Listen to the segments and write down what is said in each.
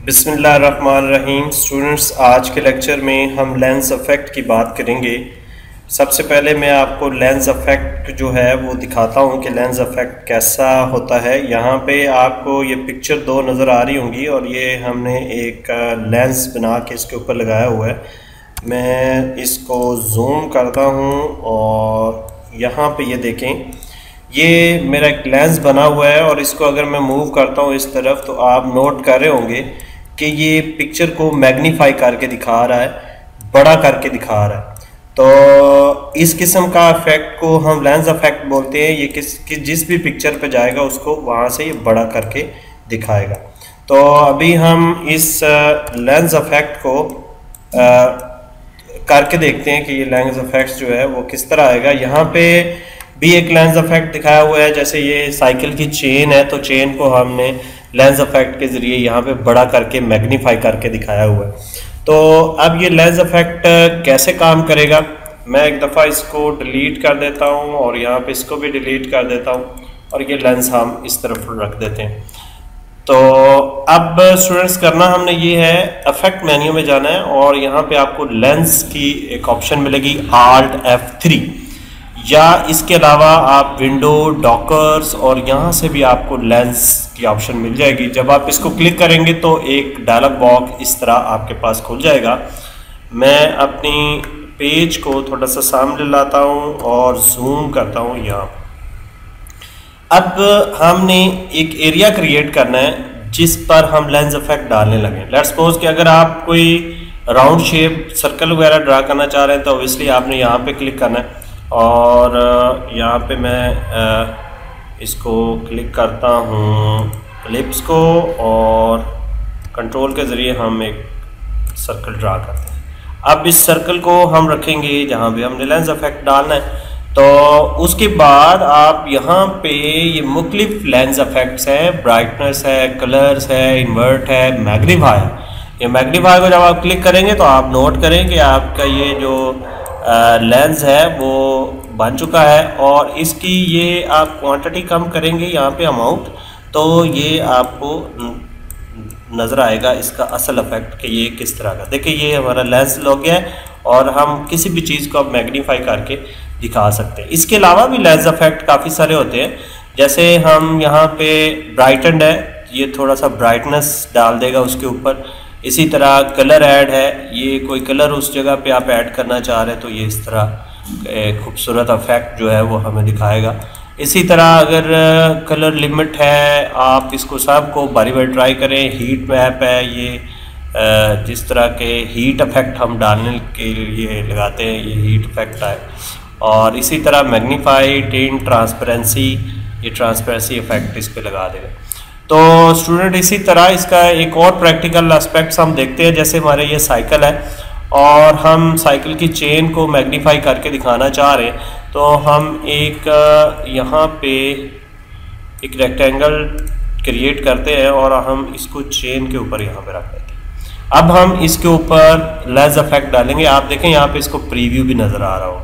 बिस्मिल्लाहिर्रहमानिर्रहीम। स्टूडेंट्स, आज के लेक्चर में हम लेंस इफ़ेक्ट की बात करेंगे। सबसे पहले मैं आपको लेंस इफ़ेक्ट जो है वो दिखाता हूँ कि लेंस इफ़ेक्ट कैसा होता है। यहाँ पे आपको ये पिक्चर दो नज़र आ रही होंगी और ये हमने एक लेंस बना के इसके ऊपर लगाया हुआ है। मैं इसको जूम करता हूँ और यहाँ पे ये देखें, ये मेरा एक लेंस बना हुआ है और इसको अगर मैं मूव करता हूँ इस तरफ तो आप नोट कर रहे होंगे कि ये पिक्चर को मैग्नीफाई करके दिखा रहा है, बड़ा करके दिखा रहा है। तो इस किस्म का इफेक्ट को हम लेंस इफेक्ट बोलते हैं। ये जिस भी पिक्चर पे जाएगा उसको वहाँ से ये बड़ा करके दिखाएगा। तो अभी हम इस लेंस इफेक्ट को करके देखते हैं कि ये लेंस इफेक्ट जो है वो किस तरह आएगा। यहाँ पे भी एक लेंस इफेक्ट दिखाया हुआ है, जैसे ये साइकिल की चेन है तो चेन को हमने लेंस इफेक्ट के ज़रिए यहाँ पे बड़ा करके मैग्नीफाई करके दिखाया हुआ है। तो अब ये लेंस इफेक्ट कैसे काम करेगा, मैं एक दफ़ा इसको डिलीट कर देता हूँ और यहाँ पे इसको भी डिलीट कर देता हूँ और ये लेंस हम इस तरफ रख देते हैं। तो अब स्टूडेंट्स करना हमने ये है, इफेक्ट मेन्यू में जाना है और यहाँ पे आपको लेंस की एक ऑप्शन मिलेगी Alt F3, या इसके अलावा आप विंडो डॉकर्स और यहाँ से भी आपको लेंस की ऑप्शन मिल जाएगी। जब आप इसको क्लिक करेंगे तो एक डायलॉग बॉक्स इस तरह आपके पास खुल जाएगा। मैं अपनी पेज को थोड़ा सा सामने लाता हूँ और जूम करता हूँ यहाँ। अब हमने एक एरिया क्रिएट करना है जिस पर हम लेंस इफेक्ट डालने लगे। लेट्स सपोज कि अगर आप कोई राउंड शेप सर्कल वगैरह ड्रा करना चाह रहे हैं तो ऑब्वियसली आपने यहाँ पे क्लिक करना है और यहाँ पे मैं इसको क्लिक करता हूँ एलिप्स को और कंट्रोल के ज़रिए हम एक सर्कल ड्रा करते हैं। अब इस सर्कल को हम रखेंगे जहाँ पे हमने लेंस इफेक्ट डालना है। तो उसके बाद आप यहाँ पे ये मुख्तलिफ लेंस इफेक्ट्स हैं, ब्राइटनेस है, कलर्स है, इन्वर्ट है, मैग्नीफाई है। ये मैग्नीफाई को जब आप क्लिक करेंगे तो आप नोट करें कि आपका ये जो लेंस है वो बन चुका है और इसकी ये आप क्वांटिटी कम करेंगे यहाँ पे अमाउंट, तो ये आपको नज़र आएगा इसका असल इफेक्ट कि ये किस तरह का। देखिए ये हमारा लेंस लग गया है और हम किसी भी चीज़ को अब मैग्नीफाई करके दिखा सकते हैं। इसके अलावा भी लेंस इफेक्ट काफ़ी सारे होते हैं, जैसे हम यहाँ पे ब्राइटन है, ये थोड़ा सा ब्राइटनेस डाल देगा उसके ऊपर। इसी तरह कलर ऐड है, ये कोई कलर उस जगह पे आप ऐड करना चाह रहे हैं तो ये इस तरह खूबसूरत इफेक्ट जो है वो हमें दिखाएगा। इसी तरह अगर कलर लिमिट है, आप इसको सब को बारी बारी ट्राई करें। हीट मैप है, ये जिस तरह के हीट इफेक्ट हम डालने के लिए लगाते हैं ये हीट इफेक्ट है। और इसी तरह मैग्नीफाई, टिंट, ट्रांसपेरेंसी, ये ट्रांसपेरेंसी इफेक्ट इस पर लगा देगा। तो स्टूडेंट इसी तरह इसका एक और प्रैक्टिकल एस्पेक्ट्स हम देखते हैं। जैसे हमारे ये साइकिल है और हम साइकिल की चेन को मैग्नीफाई करके दिखाना चाह रहे हैं तो हम एक यहाँ पे एक रेक्टेंगल क्रिएट करते हैं और हम इसको चेन के ऊपर यहाँ पे रख देते हैं। अब हम इसके ऊपर लेंस इफेक्ट डालेंगे। आप देखें यहाँ पे इसको प्रीव्यू भी नज़र आ रहा हो,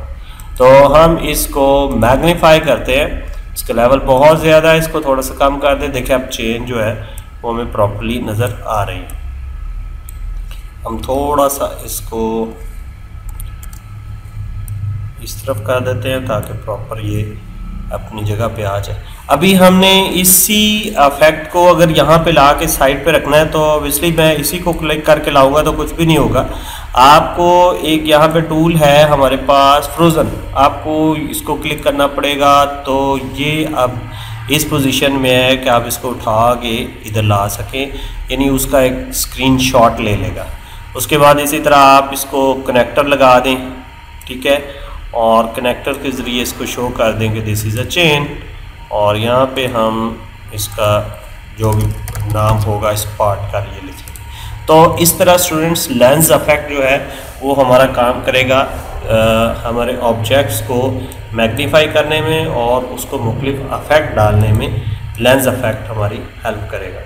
तो हम इसको मैग्नीफाई करते हैं। इसका लेवल बहुत ज़्यादा है, इसको थोड़ा सा कम कर दे। देखिए अब चेन जो है वो हमें प्रॉपर्ली नज़र आ रही है। हम थोड़ा सा इसको इस तरफ कर देते हैं ताकि प्रॉपर ये अपनी जगह पे आ जाए। अभी हमने इसी इफेक्ट को अगर यहाँ पे ला के साइड पे रखना है तो ऑब्वियसली मैं इसी को क्लिक करके लाऊंगा तो कुछ भी नहीं होगा। आपको एक यहाँ पे टूल है हमारे पास फ्रोज़न, आपको इसको क्लिक करना पड़ेगा तो ये अब इस पोजीशन में है कि आप इसको उठा के इधर ला सकें, यानी उसका एक स्क्रीनशॉट ले लेगा। उसके बाद इसी तरह आप इसको कनेक्टर लगा दें, ठीक है, और कनेक्टर के ज़रिए इसको शो कर देंगे दिस इज़ अ चेन और यहाँ पे हम इसका जो भी नाम होगा इस पार्ट का ये लिखेंगे। तो इस तरह स्टूडेंट्स लेंस इफेक्ट जो है वो हमारा काम करेगा हमारे ऑब्जेक्ट्स को मैग्नीफाई करने में और उसको मुख्तलिफ इफेक्ट डालने में लेंस इफेक्ट हमारी हेल्प करेगा।